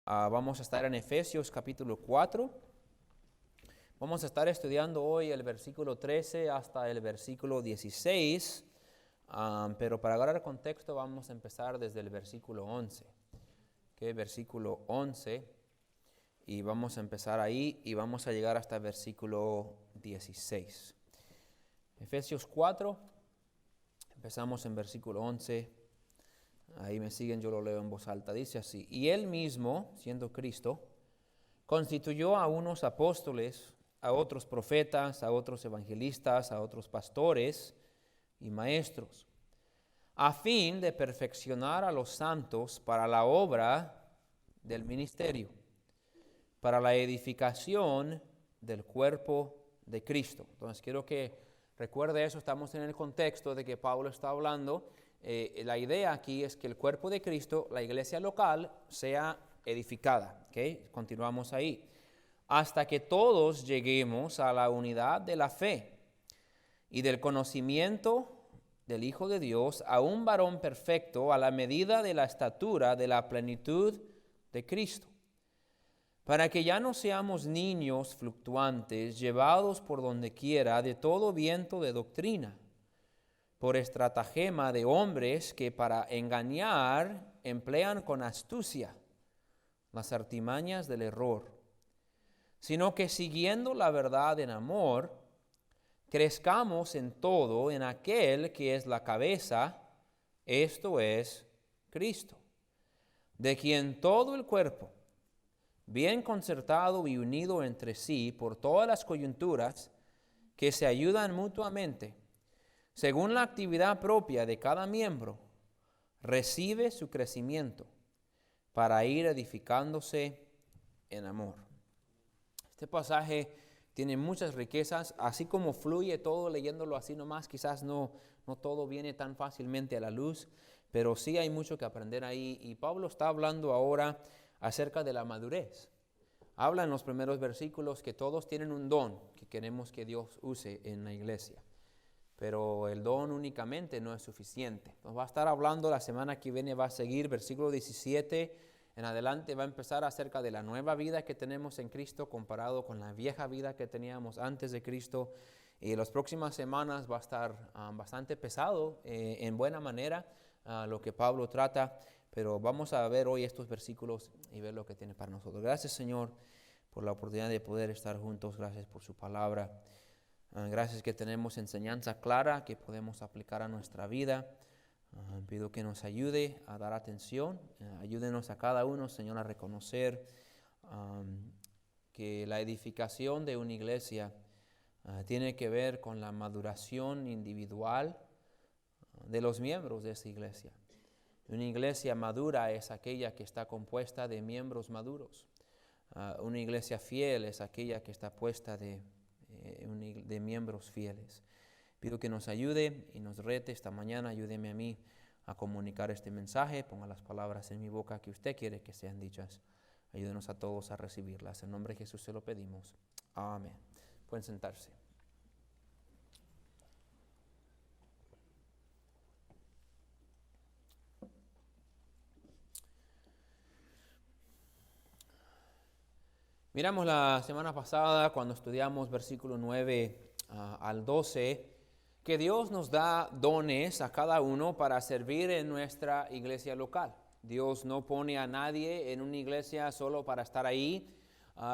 Vamos a estar en Efesios capítulo 4. Vamos a estar estudiando hoy el versículo 13 hasta el versículo 16. Pero para agarrar el contexto vamos a empezar desde el versículo 11. Versículo 11. Y vamos a empezar ahí y vamos a llegar hasta el versículo 16. Efesios 4. Empezamos en versículo 11. Ahí me siguen, yo lo leo en voz alta. Dice así: y él mismo, siendo Cristo, constituyó a unos apóstoles, a otros profetas, a otros evangelistas, a otros pastores y maestros, a fin de perfeccionar a los santos para la obra del ministerio, para la edificación del cuerpo de Cristo. Entonces quiero que recuerde eso. Estamos en el contexto de que Pablo está hablando. La idea aquí es que el cuerpo de Cristo, la iglesia local, sea edificada. Continuamos ahí. Hasta que todos lleguemos a la unidad de la fe y del conocimiento del Hijo de Dios, a un varón perfecto, a la medida de la estatura de la plenitud de Cristo, para que ya no seamos niños fluctuantes, llevados por donde quiera de todo viento de doctrina, por estratagema de hombres que para engañar emplean con astucia las artimañas del error, sino que siguiendo la verdad en amor, crezcamos en todo en aquel que es la cabeza, esto es Cristo, de quien todo el cuerpo, bien concertado y unido entre sí por todas las coyunturas que se ayudan mutuamente, según la actividad propia de cada miembro, recibe su crecimiento para ir edificándose en amor. Este pasaje tiene muchas riquezas, así como fluye todo leyéndolo así nomás, quizás no todo viene tan fácilmente a la luz, pero sí hay mucho que aprender ahí. Y Pablo está hablando ahora acerca de la madurez. Habla en los primeros versículos que todos tienen un don que queremos que Dios use en la iglesia. Pero el don únicamente no es suficiente. Nos va a estar hablando la semana que viene, va a seguir versículo 17 en adelante, va a empezar acerca de la nueva vida que tenemos en Cristo comparado con la vieja vida que teníamos antes de Cristo. Y en las próximas semanas va a estar bastante pesado en buena manera lo que Pablo trata, pero vamos a ver hoy estos versículos y ver lo que tiene para nosotros. Gracias, Señor, por la oportunidad de poder estar juntos. Gracias por su palabra. Gracias que tenemos enseñanza clara que podemos aplicar a nuestra vida. Pido que nos ayude a dar atención. Ayúdenos a cada uno, Señor, a reconocer que la edificación de una iglesia tiene que ver con la maduración individual de los miembros de esa iglesia. Una iglesia madura es aquella que está compuesta de miembros maduros. Una iglesia fiel es aquella que está puesta de miembros fieles. Pido que nos ayude y nos rete esta mañana. Ayúdeme a mí a comunicar este mensaje. Ponga las palabras en mi boca que usted quiere que sean dichas. Ayúdenos a todos a recibirlas. En nombre de Jesús se lo pedimos. Amén. Pueden sentarse. Miramos la semana pasada cuando estudiamos versículo 9 al 12 que Dios nos da dones a cada uno para servir en nuestra iglesia local. Dios no pone a nadie en una iglesia solo para estar ahí,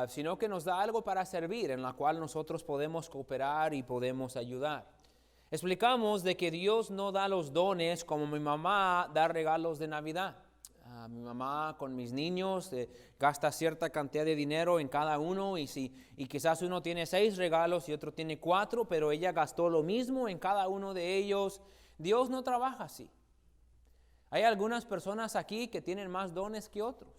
sino que nos da algo para servir, en la cual nosotros podemos cooperar y podemos ayudar. Explicamos de que Dios no da los dones como mi mamá da regalos de Navidad. Mi mamá con mis niños gasta cierta cantidad de dinero en cada uno y quizás uno tiene 6 regalos y otro tiene 4, pero ella gastó lo mismo en cada uno de ellos. Dios no trabaja así. Hay algunas personas aquí que tienen más dones que otros.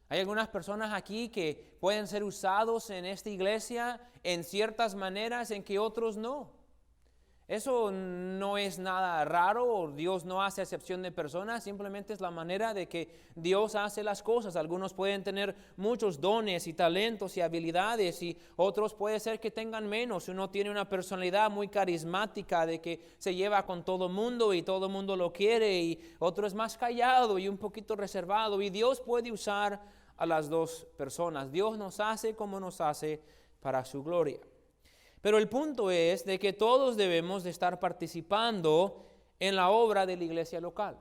Hay algunas personas aquí que pueden ser usados en esta iglesia en ciertas maneras en que otros no. Eso no es nada raro. Dios no hace excepción de personas, simplemente es la manera de que Dios hace las cosas. Algunos pueden tener muchos dones y talentos y habilidades y otros puede ser que tengan menos. Uno tiene una personalidad muy carismática de que se lleva con todo mundo y todo mundo lo quiere, y otro es más callado y un poquito reservado, y Dios puede usar a las dos personas. Dios nos hace como nos hace para su gloria. Pero el punto es de que todos debemos de estar participando en la obra de la iglesia local.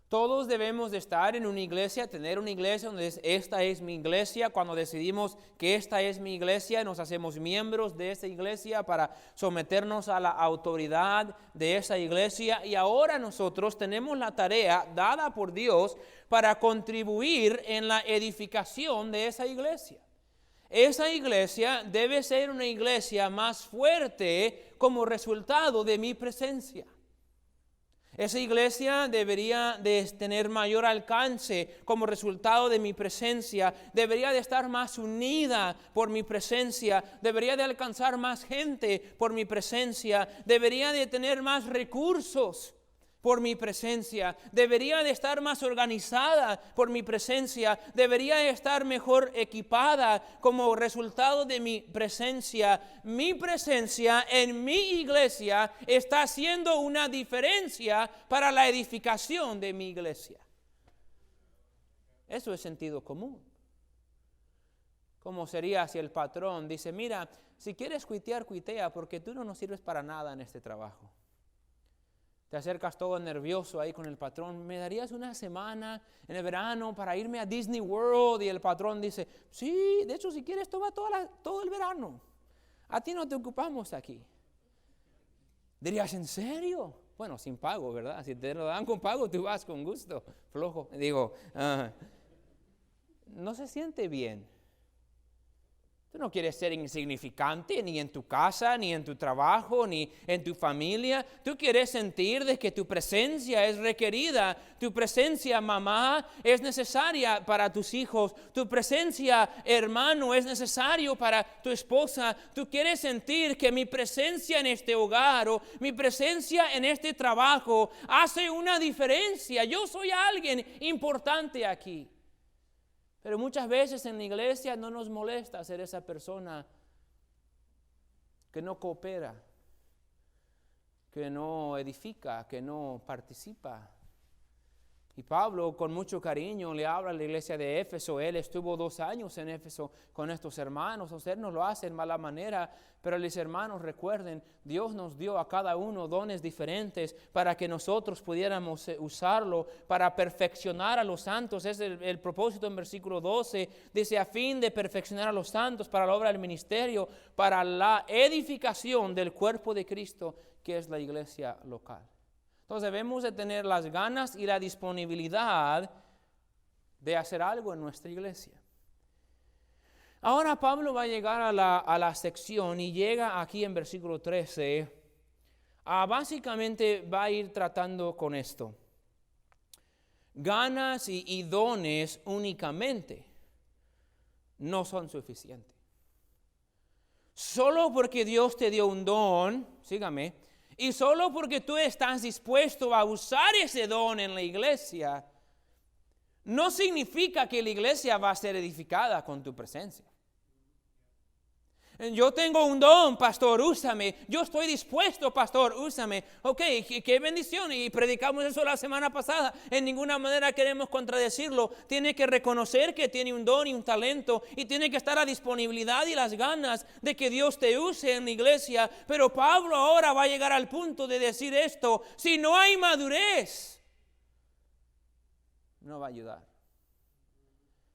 Todos debemos de estar en una iglesia, tener una iglesia donde esta es mi iglesia. Cuando decidimos que esta es mi iglesia, nos hacemos miembros de esa iglesia para someternos a la autoridad de esa iglesia. Y ahora nosotros tenemos la tarea dada por Dios para contribuir en la edificación de esa iglesia. Esa iglesia debe ser una iglesia más fuerte como resultado de mi presencia. Esa iglesia debería de tener mayor alcance como resultado de mi presencia. Debería de estar más unida por mi presencia. Debería de alcanzar más gente por mi presencia. Debería de tener más recursos por mi presencia. Debería de estar más organizada por mi presencia. Debería de estar mejor equipada como resultado de mi presencia. Mi presencia en mi iglesia está haciendo una diferencia para la edificación de mi iglesia. Eso es sentido común. ¿Cómo sería si el patrón dice, mira, si quieres cuitear, cuitea, porque tú no nos sirves para nada en este trabajo? Te acercas todo nervioso ahí con el patrón. ¿Me darías una semana en el verano para irme a Disney World? Y el patrón dice, sí, de hecho si quieres toma todo el verano. A ti no te ocupamos aquí. Dirías, ¿en serio? Bueno, sin pago, ¿verdad? Si te lo dan con pago, tú vas con gusto. Flojo. Digo, no se siente bien. Tú no quieres ser insignificante ni en tu casa, ni en tu trabajo, ni en tu familia. Tú quieres sentir de que tu presencia es requerida. Tu presencia, mamá, es necesaria para tus hijos. Tu presencia, hermano, es necesario para tu esposa. Tú quieres sentir que mi presencia en este hogar o mi presencia en este trabajo hace una diferencia. Yo soy alguien importante aquí. Pero muchas veces en la iglesia no nos molesta ser esa persona que no coopera, que no edifica, que no participa. Y Pablo con mucho cariño le habla a la iglesia de Éfeso. Él estuvo 2 años en Éfeso con estos hermanos. Usted no lo hace en mala manera, pero los hermanos recuerden, Dios nos dio a cada uno dones diferentes para que nosotros pudiéramos usarlo para perfeccionar a los santos. Es el propósito en versículo 12. Dice, a fin de perfeccionar a los santos para la obra del ministerio, para la edificación del cuerpo de Cristo, que es la iglesia local. Entonces debemos de tener las ganas y la disponibilidad de hacer algo en nuestra iglesia. Ahora Pablo va a llegar a la sección y llega aquí en versículo 13. Básicamente va a ir tratando con esto. Ganas y dones únicamente no son suficientes. Solo porque Dios te dio un don, sígame, y solo porque tú estás dispuesto a usar ese don en la iglesia, no significa que la iglesia va a ser edificada con tu presencia. Yo tengo un don, pastor, úsame. Yo estoy dispuesto, pastor, úsame. Ok, qué bendición. Y predicamos eso la semana pasada. En ninguna manera queremos contradecirlo. Tiene que reconocer que tiene un don y un talento. Y tiene que estar a disponibilidad y las ganas de que Dios te use en la iglesia. Pero Pablo ahora va a llegar al punto de decir esto. Si no hay madurez, no va a ayudar.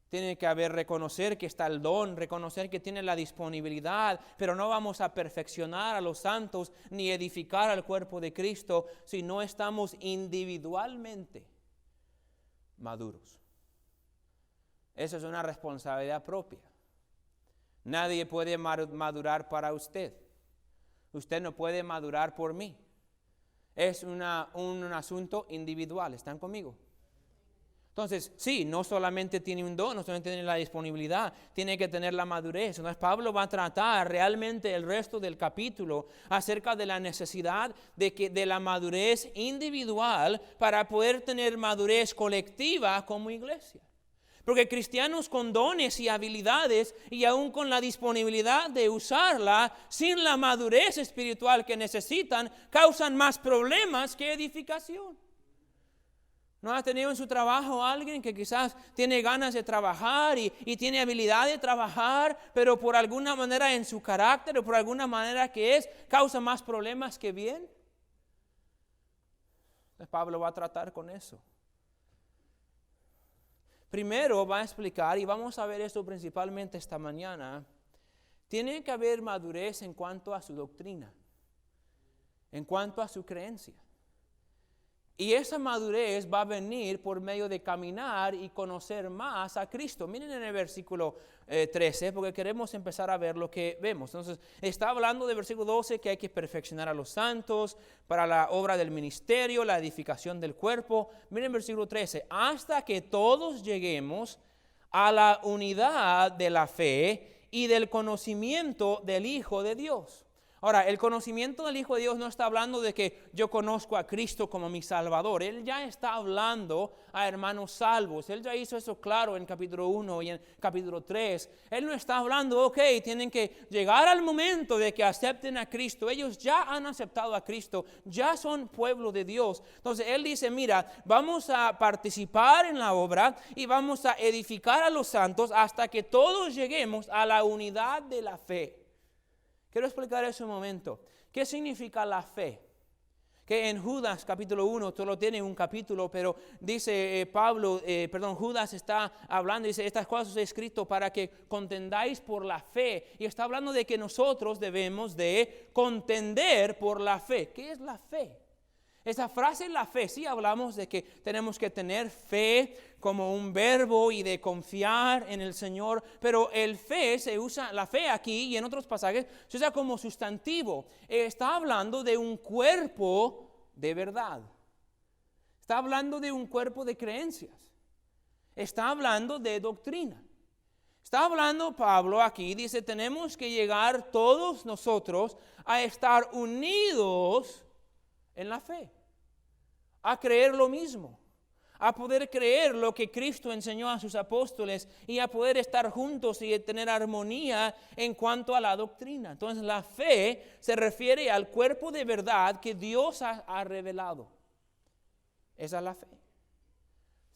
Tiene que reconocer que está el don, reconocer que tiene la disponibilidad, pero no vamos a perfeccionar a los santos ni edificar al cuerpo de Cristo si no estamos individualmente maduros. Esa es una responsabilidad propia. Nadie puede madurar para usted. Usted no puede madurar por mí. Es un asunto individual. ¿Están conmigo? Entonces, sí, no solamente tiene un don, no solamente tiene la disponibilidad, tiene que tener la madurez. Entonces, Pablo va a tratar realmente el resto del capítulo acerca de la necesidad de la madurez individual para poder tener madurez colectiva como iglesia. Porque cristianos con dones y habilidades y aún con la disponibilidad de usarla, sin la madurez espiritual que necesitan, causan más problemas que edificación. ¿No ha tenido en su trabajo alguien que quizás tiene ganas de trabajar y tiene habilidad de trabajar, pero por alguna manera en su carácter o por alguna manera causa más problemas que bien? Entonces Pablo va a tratar con eso. Primero va a explicar, y vamos a ver esto principalmente esta mañana, tiene que haber madurez en cuanto a su doctrina, en cuanto a su creencia. Y esa madurez va a venir por medio de caminar y conocer más a Cristo. Miren en el versículo 13, porque queremos empezar a ver lo que vemos. Entonces, está hablando del versículo 12 que hay que perfeccionar a los santos para la obra del ministerio, la edificación del cuerpo. Miren el versículo 13, hasta que todos lleguemos a la unidad de la fe y del conocimiento del Hijo de Dios. Ahora, el conocimiento del Hijo de Dios no está hablando de que yo conozco a Cristo como mi Salvador. Él ya está hablando a hermanos salvos. Él ya hizo eso claro en capítulo 1 y en capítulo 3. Él no está hablando, tienen que llegar al momento de que acepten a Cristo. Ellos ya han aceptado a Cristo, ya son pueblo de Dios. Entonces, Él dice, mira, vamos a participar en la obra y vamos a edificar a los santos hasta que todos lleguemos a la unidad de la fe. Quiero explicar eso un momento. ¿Qué significa la fe? Que en Judas capítulo 1, solo tiene un capítulo, pero dice Judas está hablando, dice, estas cosas he escrito para que contendáis por la fe. Y está hablando de que nosotros debemos de contender por la fe. ¿Qué es la fe? Esa frase, la fe, sí hablamos de que tenemos que tener fe como un verbo y de confiar en el Señor, pero la fe aquí y en otros pasajes se usa como sustantivo. Está hablando de un cuerpo de verdad. Está hablando de un cuerpo de creencias. Está hablando de doctrina. Está hablando Pablo aquí, dice, tenemos que llegar todos nosotros a estar unidos en la fe, a creer lo mismo, a poder creer lo que Cristo enseñó a sus apóstoles y a poder estar juntos y tener armonía en cuanto a la doctrina. Entonces la fe se refiere al cuerpo de verdad que Dios ha revelado. Esa es la fe.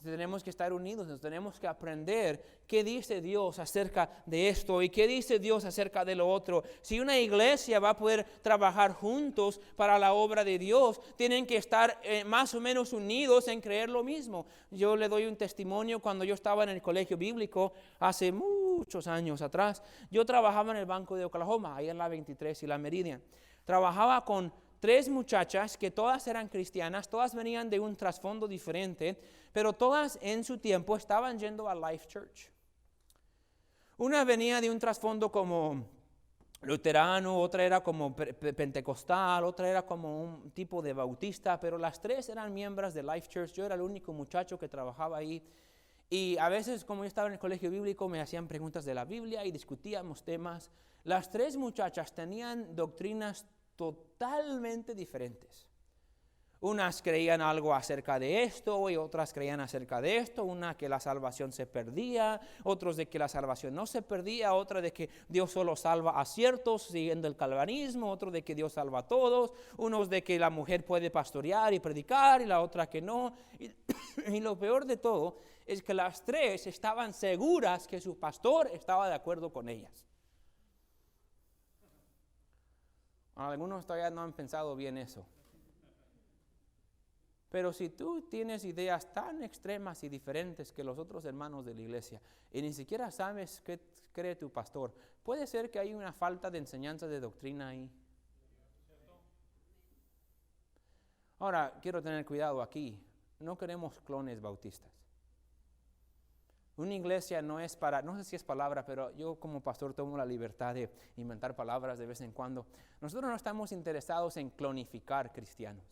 Tenemos que estar unidos, nos tenemos que aprender qué dice Dios acerca de esto y qué dice Dios acerca de lo otro. Si una iglesia va a poder trabajar juntos para la obra de Dios, tienen que estar más o menos unidos en creer lo mismo. Yo le doy un testimonio. Cuando yo estaba en el colegio bíblico hace muchos años atrás, yo trabajaba en el Banco de Oklahoma, ahí en la 23 y la Meridian. Trabajaba con 3 muchachas que todas eran cristianas, todas venían de un trasfondo diferente, pero todas en su tiempo estaban yendo a Life Church. Una venía de un trasfondo como luterano, otra era como pentecostal, otra era como un tipo de bautista, pero las 3 eran miembros de Life Church. Yo era el único muchacho que trabajaba ahí. Y a veces, como yo estaba en el colegio bíblico, me hacían preguntas de la Biblia y discutíamos temas. Las 3 muchachas tenían doctrinas totalmente diferentes. Unas creían algo acerca de esto y otras creían acerca de esto. Una que la salvación se perdía, otros de que la salvación no se perdía, otra de que Dios solo salva a ciertos siguiendo el calvinismo, otro de que Dios salva a todos, unos de que la mujer puede pastorear y predicar y la otra que no. Y lo peor de todo es que las 3 estaban seguras que su pastor estaba de acuerdo con ellas. Algunos todavía no han pensado bien eso. Pero si tú tienes ideas tan extremas y diferentes que los otros hermanos de la iglesia y ni siquiera sabes qué cree tu pastor, puede ser que hay una falta de enseñanza de doctrina ahí. Ahora, quiero tener cuidado aquí. No queremos clones bautistas. Una iglesia no es para, no sé si es palabra, pero yo como pastor tomo la libertad de inventar palabras de vez en cuando. Nosotros no estamos interesados en clonificar cristianos.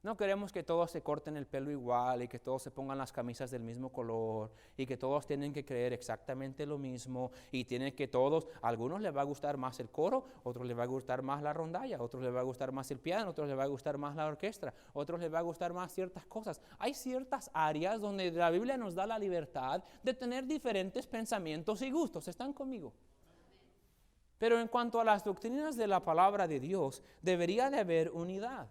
No queremos que todos se corten el pelo igual y que todos se pongan las camisas del mismo color y que todos tienen que creer exactamente lo mismo y tienen que todos, a algunos les va a gustar más el coro, a otros les va a gustar más la rondalla, a otros les va a gustar más el piano, a otros les va a gustar más la orquesta, a otros les va a gustar más ciertas cosas. Hay ciertas áreas donde la Biblia nos da la libertad de tener diferentes pensamientos y gustos. ¿Están conmigo? Pero en cuanto a las doctrinas de la palabra de Dios, debería de haber unidad.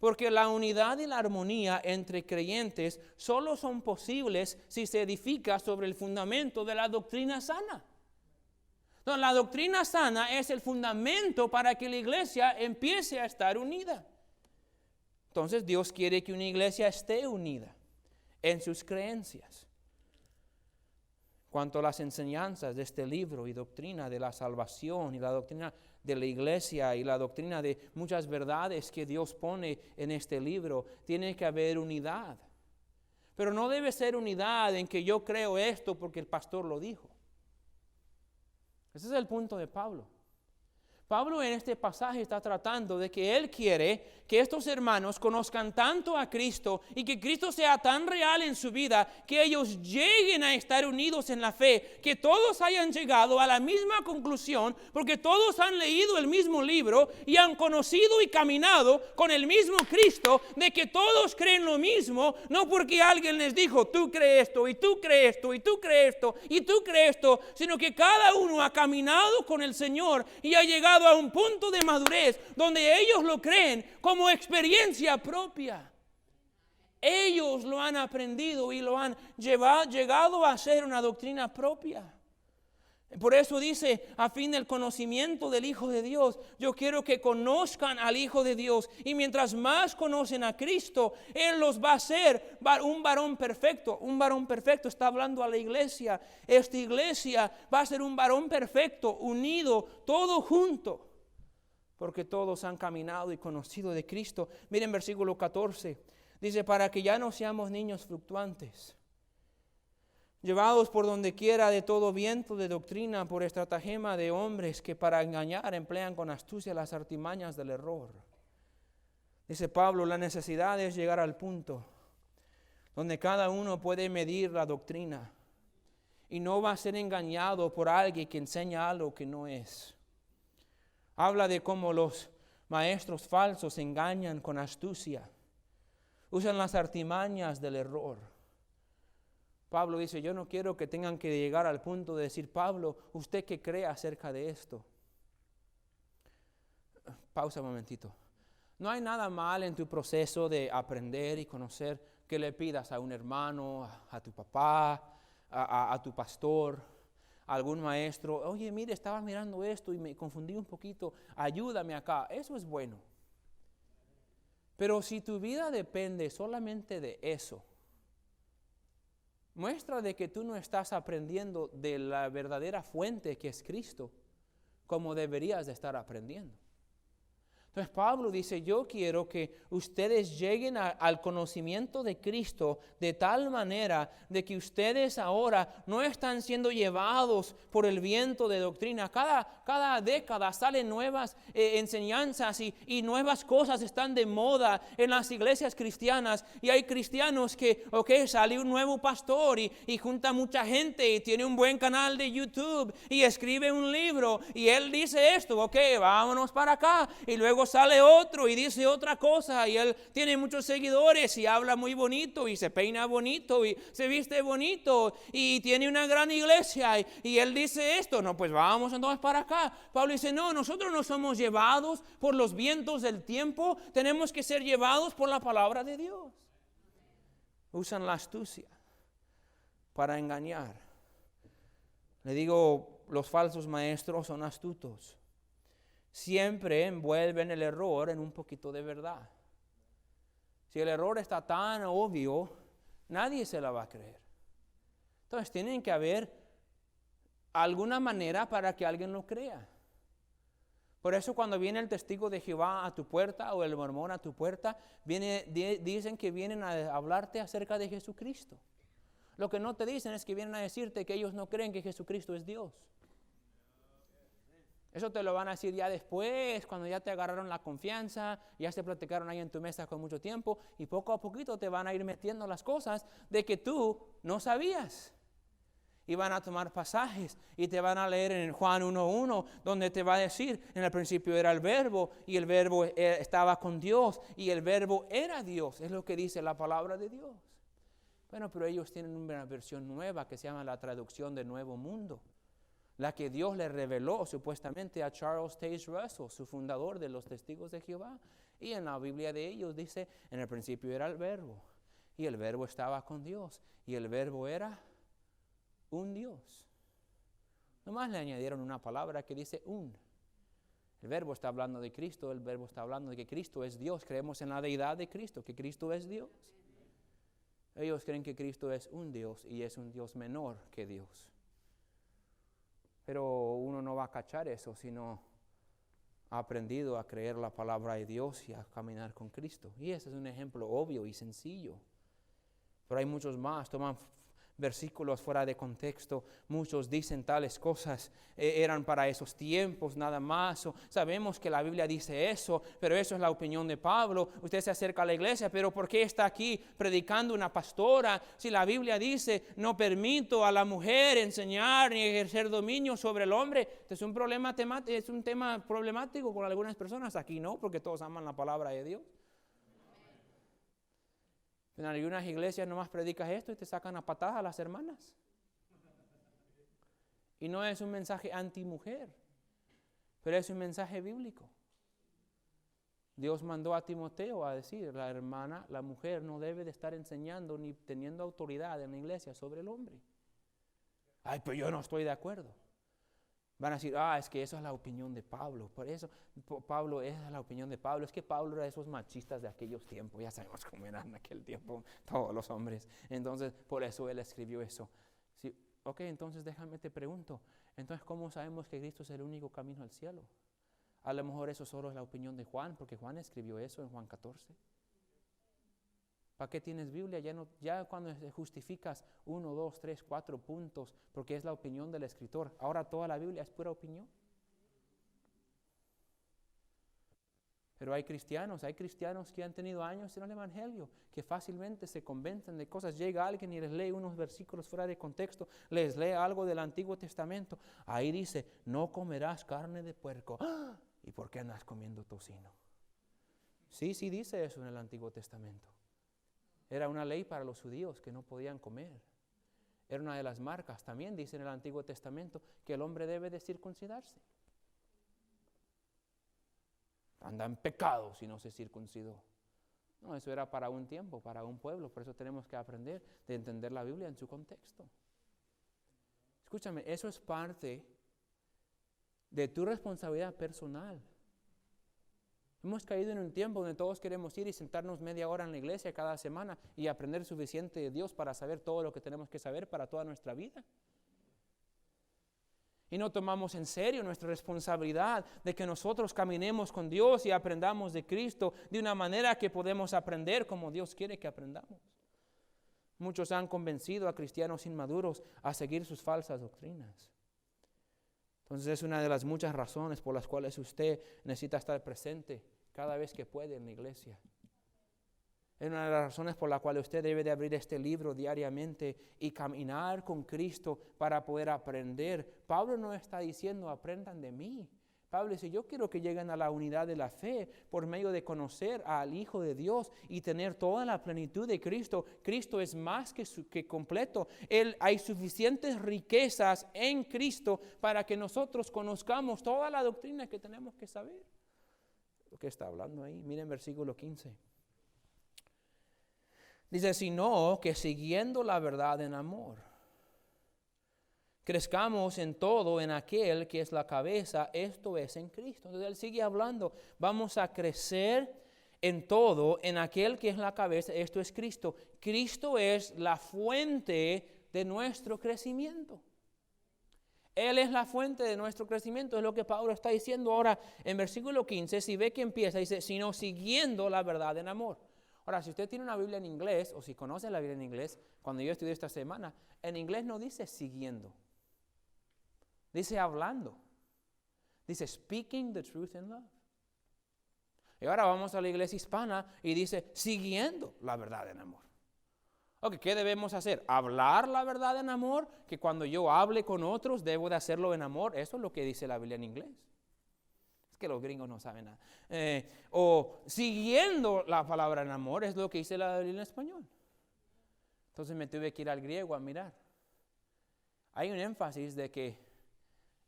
Porque la unidad y la armonía entre creyentes solo son posibles si se edifica sobre el fundamento de la doctrina sana. Entonces, la doctrina sana es el fundamento para que la iglesia empiece a estar unida. Entonces, Dios quiere que una iglesia esté unida en sus creencias. Cuanto a las enseñanzas de este libro y doctrina de la salvación y la doctrina de la iglesia y la doctrina de muchas verdades que Dios pone en este libro, tiene que haber unidad. Pero no debe ser unidad en que yo creo esto porque el pastor lo dijo. Ese es el punto de Pablo. Pablo en este pasaje está tratando de que él quiere que estos hermanos conozcan tanto a Cristo y que Cristo sea tan real en su vida que ellos lleguen a estar unidos en la fe, que todos hayan llegado a la misma conclusión porque todos han leído el mismo libro y han conocido y caminado con el mismo Cristo, de que todos creen lo mismo, no porque alguien les dijo tú crees esto y tú crees esto y tú crees esto y tú crees esto, sino que cada uno ha caminado con el Señor y ha llegado a un punto de madurez donde ellos lo creen como experiencia propia. Ellos lo han aprendido y lo han llegado a ser una doctrina propia. Por eso dice, a fin del conocimiento del Hijo de Dios, yo quiero que conozcan al Hijo de Dios. Y mientras más conocen a Cristo, Él los va a hacer un varón perfecto. Un varón perfecto está hablando a la iglesia. Esta iglesia va a ser un varón perfecto, unido, todo junto. Porque todos han caminado y conocido de Cristo. Miren versículo 14. Dice, para que ya no seamos niños fluctuantes, llevados por donde quiera de todo viento de doctrina, por estratagema de hombres que para engañar emplean con astucia las artimañas del error. Dice Pablo, la necesidad es llegar al punto donde cada uno puede medir la doctrina y no va a ser engañado por alguien que enseña algo que no es. Habla de cómo los maestros falsos engañan con astucia, usan las artimañas del error. Pablo dice, yo no quiero que tengan que llegar al punto de decir, Pablo, ¿usted qué cree acerca de esto? Pausa un momentito. No hay nada mal en tu proceso de aprender y conocer que le pidas a un hermano, a tu papá, a tu pastor, a algún maestro. Oye, mire, estaba mirando esto y me confundí un poquito, ayúdame acá. Eso es bueno. Pero si tu vida depende solamente de eso, muestra de que tú no estás aprendiendo de la verdadera fuente que es Cristo, como deberías de estar aprendiendo. Entonces Pablo dice, yo quiero que ustedes lleguen al conocimiento de Cristo de tal manera de que ustedes ahora no están siendo llevados por el viento de doctrina. Cada década salen nuevas enseñanzas y nuevas cosas están de moda en las iglesias cristianas. Y hay cristianos que, sale un nuevo pastor y junta mucha gente y tiene un buen canal de YouTube y escribe un libro y él dice esto, vámonos para acá. Y luego sale otro y dice otra cosa y él tiene muchos seguidores y habla muy bonito y se peina bonito y se viste bonito y tiene una gran iglesia y él dice esto, no, pues vamos entonces para acá. Pablo dice, no, nosotros no somos llevados por los vientos del tiempo, tenemos que ser llevados por la palabra de Dios. Usan la astucia para engañar. Le digo, los falsos maestros son astutos. Siempre envuelven el error en un poquito de verdad. Si el error está tan obvio, nadie se la va a creer. Entonces tienen que haber alguna manera para que alguien lo crea. Por eso cuando viene el testigo de Jehová a tu puerta o el mormón a tu puerta, dicen que vienen a hablarte acerca de Jesucristo. Lo que no te dicen es que vienen a decirte que ellos no creen que Jesucristo es Dios. Eso te lo van a decir ya después, cuando ya te agarraron la confianza, ya se platicaron ahí en tu mesa con mucho tiempo y poco a poquito te van a ir metiendo las cosas de que tú no sabías. Y van a tomar pasajes y te van a leer en Juan 1:1, donde te va a decir, en el principio era el verbo y el verbo estaba con Dios y el verbo era Dios. Es lo que dice la palabra de Dios. Bueno, pero ellos tienen una versión nueva que se llama la traducción de Nuevo Mundo. La que Dios le reveló supuestamente a Charles Taze Russell, su fundador de los Testigos de Jehová. Y en la Biblia de ellos dice, en el principio era el verbo, y el verbo estaba con Dios, y el verbo era un Dios. Nomás le añadieron una palabra que dice un. El verbo está hablando de Cristo, el verbo está hablando de que Cristo es Dios. Creemos en la deidad de Cristo, que Cristo es Dios. Ellos creen que Cristo es un Dios y es un Dios menor que Dios. Pero uno no va a cachar eso si no ha aprendido a creer la palabra de Dios y a caminar con Cristo. Y ese es un ejemplo obvio y sencillo. Pero hay muchos más, toman versículos fuera de contexto, muchos dicen tales cosas, eran para esos tiempos nada más. Sabemos que la Biblia dice eso, pero eso es la opinión de Pablo. Usted se acerca a la iglesia, pero ¿por qué está aquí predicando una pastora? Si la Biblia dice, no permito a la mujer enseñar ni ejercer dominio sobre el hombre. Este es un problema temático, es un tema problemático con algunas personas. Aquí no, porque todos aman la palabra de Dios. En algunas iglesias nomás predicas esto y te sacan a patadas a las hermanas. Y no es un mensaje anti-mujer, pero es un mensaje bíblico. Dios mandó a Timoteo a decir, la hermana, la mujer no debe de estar enseñando ni teniendo autoridad en la iglesia sobre el hombre. Ay, pero yo no estoy de acuerdo. Van a decir, es que eso es la opinión de Pablo. Por eso, Pablo, esa es la opinión de Pablo. Es que Pablo era de esos machistas de aquellos tiempos. Ya sabemos cómo eran en aquel tiempo todos los hombres. Entonces, por eso él escribió eso. Sí, ok, entonces déjame te pregunto. Entonces, ¿cómo sabemos que Cristo es el único camino al cielo? A lo mejor eso solo es la opinión de Juan, porque Juan escribió eso en Juan 14. ¿Para qué tienes Biblia? Ya cuando justificas 1, 2, 3, 4 puntos, porque es la opinión del escritor. Ahora toda la Biblia es pura opinión. Pero hay cristianos que han tenido años en el Evangelio, que fácilmente se convencen de cosas. Llega alguien y les lee unos versículos fuera de contexto, les lee algo del Antiguo Testamento. Ahí dice, no comerás carne de puerco. ¡Ah! ¿Y por qué andas comiendo tocino? Sí dice eso en el Antiguo Testamento. Era una ley para los judíos que no podían comer. Era una de las marcas. También dice en el Antiguo Testamento que el hombre debe de circuncidarse. Anda en pecado si no se circuncidó. No, eso era para un tiempo, para un pueblo. Por eso tenemos que aprender de entender la Biblia en su contexto. Escúchame, eso es parte de tu responsabilidad personal. Hemos caído en un tiempo donde todos queremos ir y sentarnos media hora en la iglesia cada semana y aprender suficiente de Dios para saber todo lo que tenemos que saber para toda nuestra vida. Y no tomamos en serio nuestra responsabilidad de que nosotros caminemos con Dios y aprendamos de Cristo de una manera que podemos aprender como Dios quiere que aprendamos. Muchos han convencido a cristianos inmaduros a seguir sus falsas doctrinas. Entonces es una de las muchas razones por las cuales usted necesita estar presente cada vez que puede en la iglesia. Es una de las razones por las cuales usted debe de abrir este libro diariamente y caminar con Cristo para poder aprender. Pablo no está diciendo aprendan de mí. Pablo dice, yo quiero que lleguen a la unidad de la fe por medio de conocer al Hijo de Dios y tener toda la plenitud de Cristo. Cristo es más que completo. Hay suficientes riquezas en Cristo para que nosotros conozcamos toda la doctrina que tenemos que saber. ¿Lo que está hablando ahí? Miren versículo 15. Dice, sino que siguiendo la verdad en amor, crezcamos en todo en aquel que es la cabeza, esto es en Cristo. Entonces él sigue hablando, vamos a crecer en todo en aquel que es la cabeza, esto es Cristo. Cristo es la fuente de nuestro crecimiento. Él es la fuente de nuestro crecimiento, es lo que Pablo está diciendo ahora en versículo 15, si ve que empieza, dice, sino siguiendo la verdad en amor. Ahora, si usted tiene una Biblia en inglés, o si conoce la Biblia en inglés, cuando yo estudié esta semana, en inglés no dice siguiendo, dice hablando, dice speaking the truth in love. Y ahora vamos a la iglesia hispana y dice siguiendo la verdad en amor. Ok, ¿qué debemos hacer? Hablar la verdad en amor, que cuando yo hable con otros debo de hacerlo en amor. Eso es lo que dice la Biblia en inglés. Que los gringos no saben nada. O siguiendo la palabra en amor es lo que dice la Biblia en español. Entonces me tuve que ir al griego a mirar. Hay un énfasis de que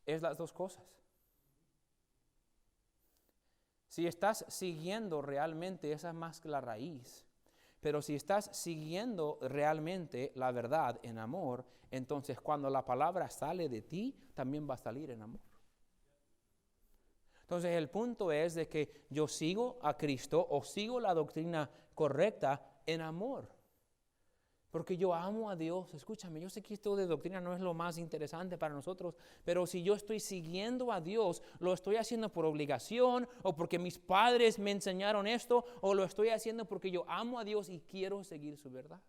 es las dos cosas. Si estás siguiendo realmente, esa es más que la raíz. Pero si estás siguiendo realmente la verdad en amor, entonces cuando la palabra sale de ti, también va a salir en amor. Entonces el punto es de que yo sigo a Cristo o sigo la doctrina correcta en amor. Porque yo amo a Dios. Escúchame, yo sé que esto de doctrina no es lo más interesante para nosotros, pero si yo estoy siguiendo a Dios, lo estoy haciendo por obligación o porque mis padres me enseñaron esto, o lo estoy haciendo porque yo amo a Dios y quiero seguir su verdad.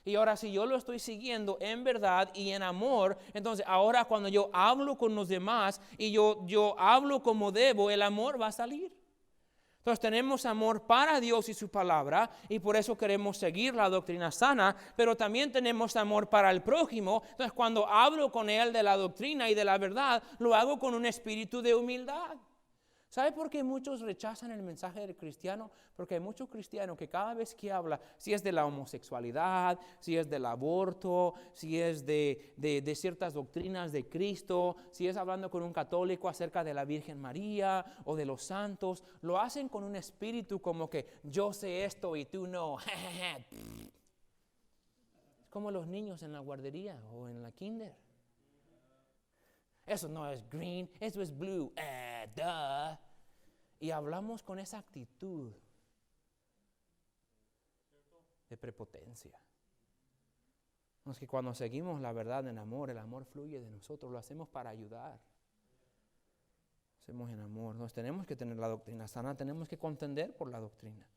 Y ahora si yo lo estoy siguiendo en verdad y en amor, entonces ahora cuando yo hablo con los demás y yo hablo como debo, el amor va a salir. Entonces tenemos amor para Dios y su palabra y por eso queremos seguir la doctrina sana, pero también tenemos amor para el prójimo. Entonces cuando hablo con él de la doctrina y de la verdad, lo hago con un espíritu de humildad. ¿Sabe por qué muchos rechazan el mensaje del cristiano? Porque hay muchos cristianos que cada vez que habla, si es de la homosexualidad, si es del aborto, si es de ciertas doctrinas de Cristo, si es hablando con un católico acerca de la Virgen María o de los santos, lo hacen con un espíritu como que yo sé esto y tú no. Es como los niños en la guardería o en la kinder. Eso no es green, eso es blue. Duh. Y hablamos con esa actitud de prepotencia. Es que cuando seguimos la verdad en amor, el amor fluye de nosotros, lo hacemos para ayudar. Hacemos en amor. Nos tenemos que tener la doctrina sana, tenemos que contender por la doctrina.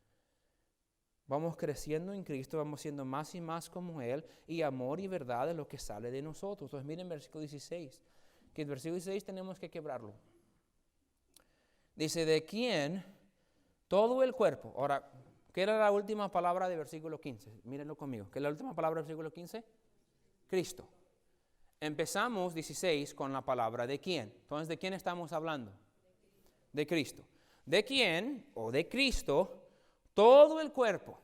Vamos creciendo en Cristo, vamos siendo más y más como Él, y amor y verdad es lo que sale de nosotros. Entonces miren versículo 16. Que el versículo 16 tenemos que quebrarlo. Dice, ¿de quién todo el cuerpo? Ahora, ¿qué era la última palabra de versículo 15? Mírenlo conmigo. ¿Qué es la última palabra del versículo 15? Cristo. Empezamos 16 con la palabra ¿de quién? Entonces, ¿de quién estamos hablando? De Cristo. ¿De quién o de Cristo todo el cuerpo?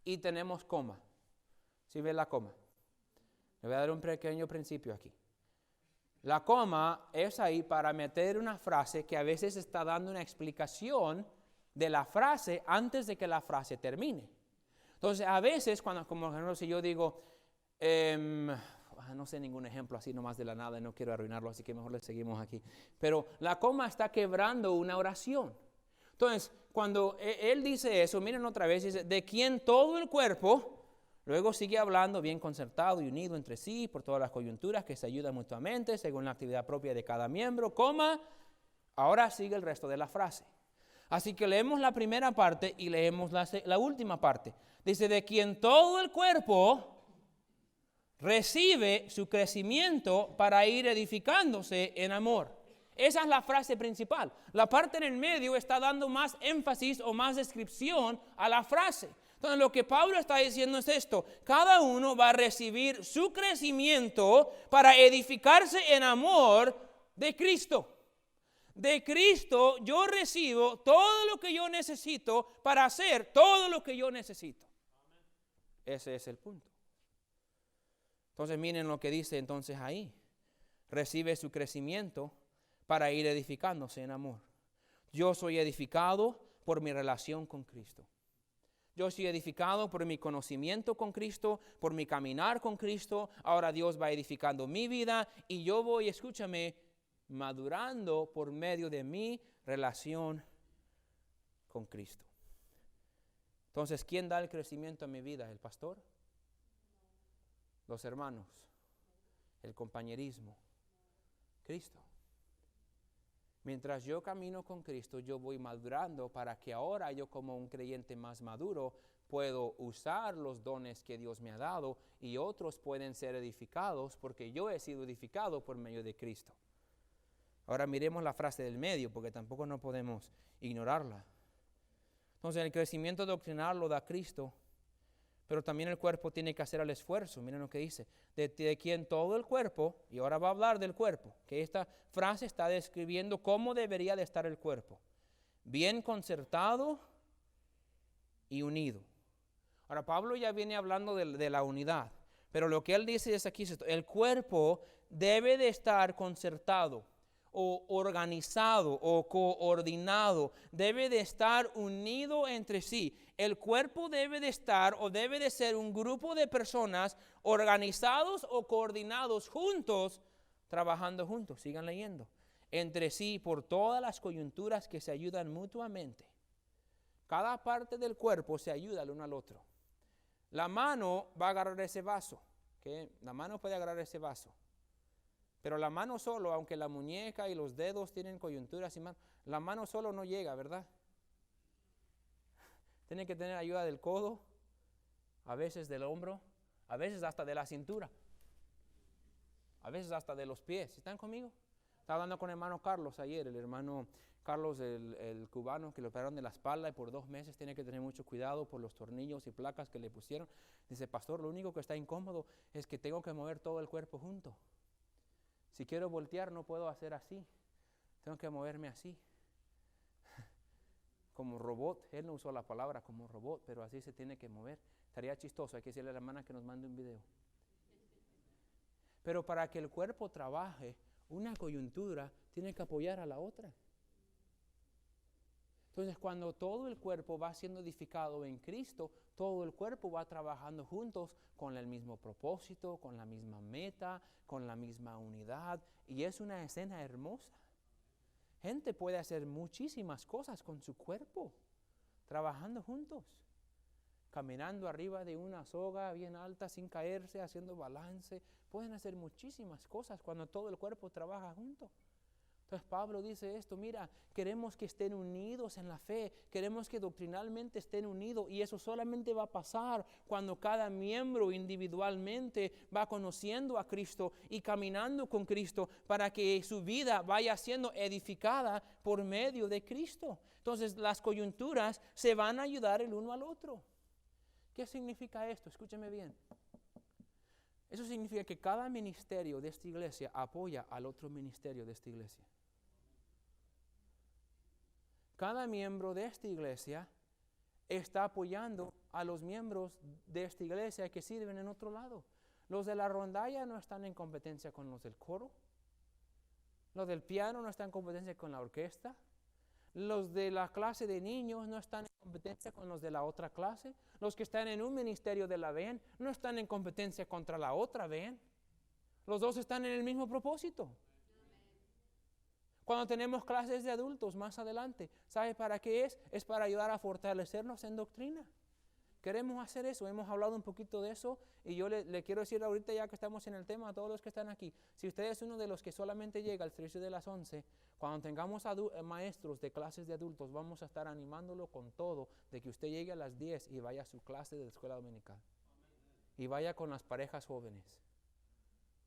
Y tenemos coma. ¿Sí ven la coma? Le voy a dar un pequeño principio aquí. La coma es ahí para meter una frase que a veces está dando una explicación de la frase antes de que la frase termine. Entonces, a veces, cuando, como por ejemplo, si yo digo, no sé ningún ejemplo así nomás de la nada, no quiero arruinarlo, así que mejor le seguimos aquí. Pero la coma está quebrando una oración. Entonces, cuando él dice eso, miren otra vez, dice, de quien todo el cuerpo. Luego sigue hablando bien concertado y unido entre sí por todas las coyunturas que se ayudan mutuamente según la actividad propia de cada miembro, coma, ahora sigue el resto de la frase. Así que leemos la primera parte y leemos la última parte. Dice, de quien todo el cuerpo recibe su crecimiento para ir edificándose en amor. Esa es la frase principal. La parte en el medio está dando más énfasis o más descripción a la frase. Entonces lo que Pablo está diciendo es esto: cada uno va a recibir su crecimiento para edificarse en amor de Cristo. De Cristo yo recibo todo lo que yo necesito para hacer todo lo que yo necesito. Ese es el punto. Entonces miren lo que dice entonces ahí. Recibe su crecimiento para ir edificándose en amor. Yo soy edificado por mi relación con Cristo. Yo soy edificado por mi conocimiento con Cristo, por mi caminar con Cristo. Ahora Dios va edificando mi vida y yo voy, escúchame, madurando por medio de mi relación con Cristo. Entonces, ¿quién da el crecimiento a mi vida? ¿El pastor? ¿Los hermanos? ¿El compañerismo? Cristo. Mientras yo camino con Cristo, yo voy madurando para que ahora yo como un creyente más maduro puedo usar los dones que Dios me ha dado y otros pueden ser edificados porque yo he sido edificado por medio de Cristo. Ahora miremos la frase del medio porque tampoco no podemos ignorarla. Entonces el crecimiento doctrinal lo da Cristo, pero también el cuerpo tiene que hacer el esfuerzo. Miren lo que dice, de quien todo el cuerpo, y ahora va a hablar del cuerpo, que esta frase está describiendo cómo debería de estar el cuerpo, bien concertado y unido. Ahora Pablo ya viene hablando de la unidad, pero lo que él dice es aquí, el cuerpo debe de estar concertado. o organizado o coordinado. Debe de estar unido entre sí. El cuerpo debe de estar o debe de ser un grupo de personas organizados o coordinados juntos, trabajando juntos. Sigan leyendo. Entre sí por todas las coyunturas que se ayudan mutuamente. Cada parte del cuerpo se ayuda el uno al otro. La mano va a agarrar ese vaso. ¿Okay? La mano puede agarrar ese vaso. Pero la mano solo, aunque la muñeca y los dedos tienen coyunturas y manos, la mano solo no llega, ¿verdad? Tiene que tener ayuda del codo, a veces del hombro, a veces hasta de la cintura, a veces hasta de los pies. ¿Están conmigo? Estaba hablando con el hermano Carlos ayer, el hermano Carlos, el cubano que le operaron de la espalda y por 2 meses tiene que tener mucho cuidado por los tornillos y placas que le pusieron. Dice, pastor, lo único que está incómodo es que tengo que mover todo el cuerpo junto. Si quiero voltear no puedo hacer así, tengo que moverme así. Como robot, él no usó la palabra como robot, pero así se tiene que mover. Estaría chistoso, hay que decirle a la hermana que nos mande un video. Pero para que el cuerpo trabaje, una coyuntura tiene que apoyar a la otra. Entonces, cuando todo el cuerpo va siendo edificado en Cristo, todo el cuerpo va trabajando juntos con el mismo propósito, con la misma meta, con la misma unidad. Y es una escena hermosa. Gente puede hacer muchísimas cosas con su cuerpo, trabajando juntos, caminando arriba de una soga bien alta sin caerse, haciendo balance. Pueden hacer muchísimas cosas cuando todo el cuerpo trabaja junto. Entonces Pablo dice esto, mira, queremos que estén unidos en la fe, queremos que doctrinalmente estén unidos y eso solamente va a pasar cuando cada miembro individualmente va conociendo a Cristo y caminando con Cristo para que su vida vaya siendo edificada por medio de Cristo. Entonces las coyunturas se van a ayudar el uno al otro. ¿Qué significa esto? Escúcheme bien. Eso significa que cada ministerio de esta iglesia apoya al otro ministerio de esta iglesia. Cada miembro de esta iglesia está apoyando a los miembros de esta iglesia que sirven en otro lado. Los de la rondalla no están en competencia con los del coro. Los del piano no están en competencia con la orquesta. Los de la clase de niños no están en competencia con los de la otra clase. Los que están en un ministerio de la VEN no están en competencia contra la otra VEN. Los dos están en el mismo propósito. Cuando tenemos clases de adultos más adelante, ¿sabe para qué es? Es para ayudar a fortalecernos en doctrina. Queremos hacer eso, hemos hablado un poquito de eso y yo le quiero decir ahorita ya que estamos en el tema a todos los que están aquí, si usted es uno de los que solamente llega al servicio de las 11, cuando tengamos maestros de clases de adultos, vamos a estar animándolo con todo de que usted llegue a las 10 y vaya a su clase de escuela dominical. Y vaya con las parejas jóvenes,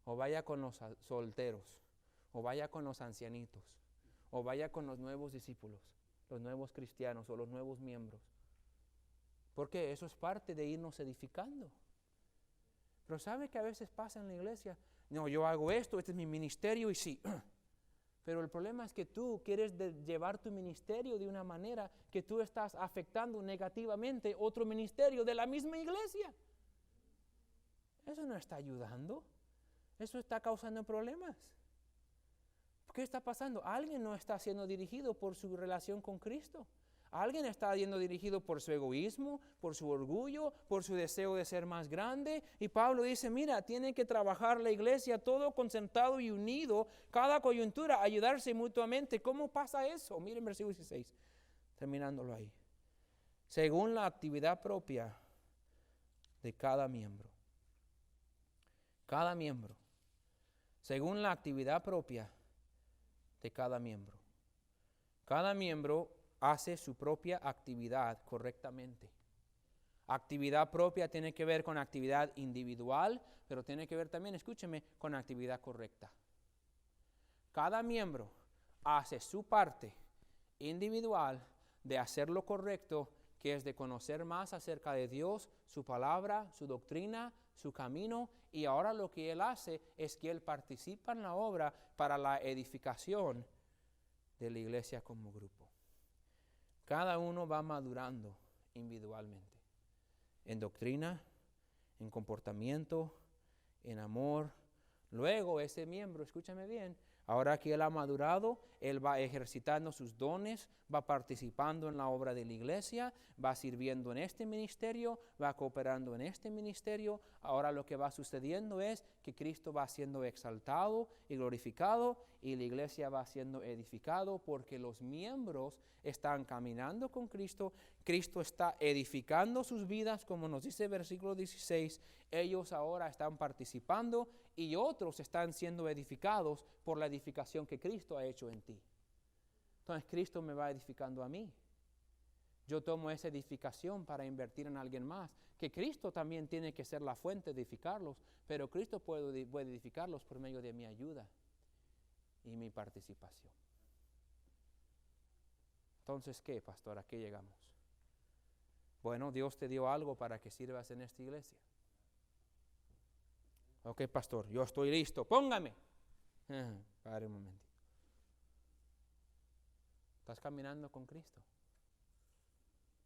o vaya con los solteros, o vaya con los ancianitos, o vaya con los nuevos discípulos, los nuevos cristianos o los nuevos miembros. Porque eso es parte de irnos edificando. Pero ¿sabe que a veces pasa en la iglesia? No, yo hago esto, este es mi ministerio y sí. Pero el problema es que tú quieres llevar tu ministerio de una manera que tú estás afectando negativamente otro ministerio de la misma iglesia. Eso no está ayudando. Eso está causando problemas. ¿Qué está pasando? Alguien no está siendo dirigido por su relación con Cristo. Alguien está siendo dirigido por su egoísmo, por su orgullo, por su deseo de ser más grande. Y Pablo dice, mira, tiene que trabajar la iglesia todo concentrado y unido, cada coyuntura, ayudarse mutuamente. ¿Cómo pasa eso? Miren versículo 16, terminándolo ahí. Según la actividad propia de cada miembro. Cada miembro. Según la actividad propia de cada miembro. Cada miembro hace su propia actividad correctamente. Actividad propia tiene que ver con actividad individual, pero tiene que ver también, escúcheme, con actividad correcta. Cada miembro hace su parte individual de hacer lo correcto, que es de conocer más acerca de Dios, su palabra, su doctrina, su camino, y ahora lo que él hace es que él participa en la obra para la edificación de la iglesia como grupo. Cada uno va madurando individualmente, en doctrina, en comportamiento, en amor. Luego ese miembro, escúchame bien, Ahora que él ha madurado, él va ejercitando sus dones, va participando en la obra de la iglesia, va sirviendo en este ministerio, va cooperando en este ministerio. Ahora lo que va sucediendo es que Cristo va siendo exaltado y glorificado y la iglesia va siendo edificado porque los miembros están caminando con Cristo. Cristo está edificando sus vidas, como nos dice el versículo 16. Ellos ahora están participando y otros están siendo edificados por la edificación que Cristo ha hecho en ti. Entonces Cristo me va edificando a mí. Yo tomo esa edificación para invertir en alguien más, que Cristo también tiene que ser la fuente de edificarlos, pero Cristo puede edificarlos por medio de mi ayuda y mi participación. Entonces, ¿qué, pastor? ¿A qué llegamos? Bueno, Dios te dio algo para que sirvas en esta iglesia. Ok, pastor, yo estoy listo, póngame. Pare un momento. ¿Estás caminando con Cristo?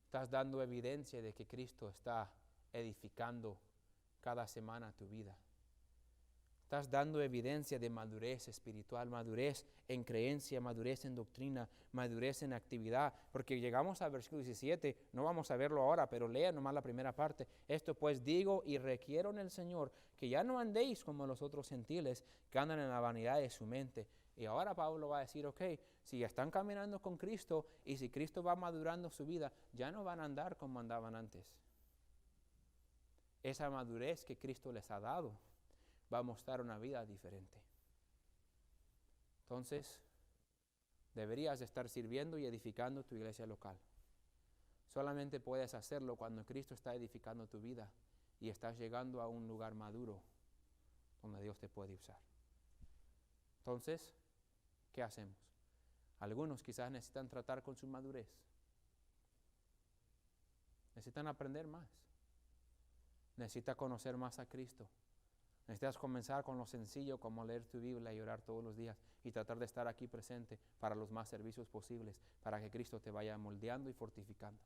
¿Estás dando evidencia de que Cristo está edificando cada semana tu vida? ¿Estás dando evidencia de madurez espiritual, madurez en creencia, madurez en doctrina, madurez en actividad? Porque llegamos al versículo 17, no vamos a verlo ahora, pero lea nomás la primera parte. Esto pues digo y requiero en el Señor que ya no andéis como los otros gentiles que andan en la vanidad de su mente. Y ahora Pablo va a decir, ok, si ya están caminando con Cristo y si Cristo va madurando su vida, ya no van a andar como andaban antes. Esa madurez que Cristo les ha dado va a mostrar una vida diferente. Entonces, deberías estar sirviendo y edificando tu iglesia local. Solamente puedes hacerlo cuando Cristo está edificando tu vida y estás llegando a un lugar maduro donde Dios te puede usar. Entonces, ¿qué hacemos? Algunos quizás necesitan tratar con su madurez. Necesitan aprender más. Necesitan conocer más a Cristo. Necesitas comenzar con lo sencillo como leer tu Biblia y orar todos los días y tratar de estar aquí presente para los más servicios posibles, para que Cristo te vaya moldeando y fortificando.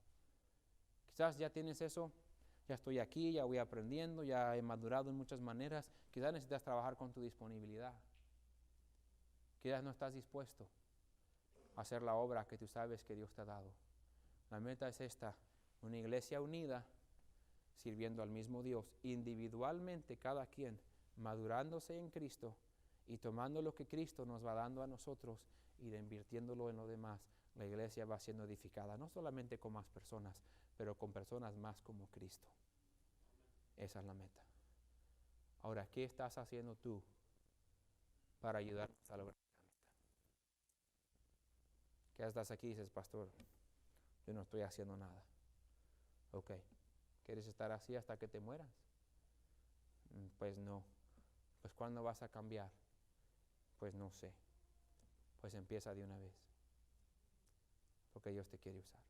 Quizás ya tienes eso, ya estoy aquí, ya voy aprendiendo, ya he madurado en muchas maneras. Quizás necesitas trabajar con tu disponibilidad. Quizás no estás dispuesto a hacer la obra que tú sabes que Dios te ha dado. La meta es esta, una iglesia unida, sirviendo al mismo Dios, individualmente cada quien, madurándose en Cristo y tomando lo que Cristo nos va dando a nosotros y invirtiéndolo en lo demás. La iglesia va siendo edificada, no solamente con más personas, pero con personas más como Cristo. Esa es la meta. Ahora, ¿qué estás haciendo tú para ayudarnos a lograr esta meta? ¿Qué estás aquí y dices, pastor, yo no estoy haciendo nada? Ok. ¿Quieres estar así hasta que te mueras? Pues no. Pues ¿cuándo vas a cambiar? Pues no sé. Pues empieza de una vez. Porque Dios te quiere usar.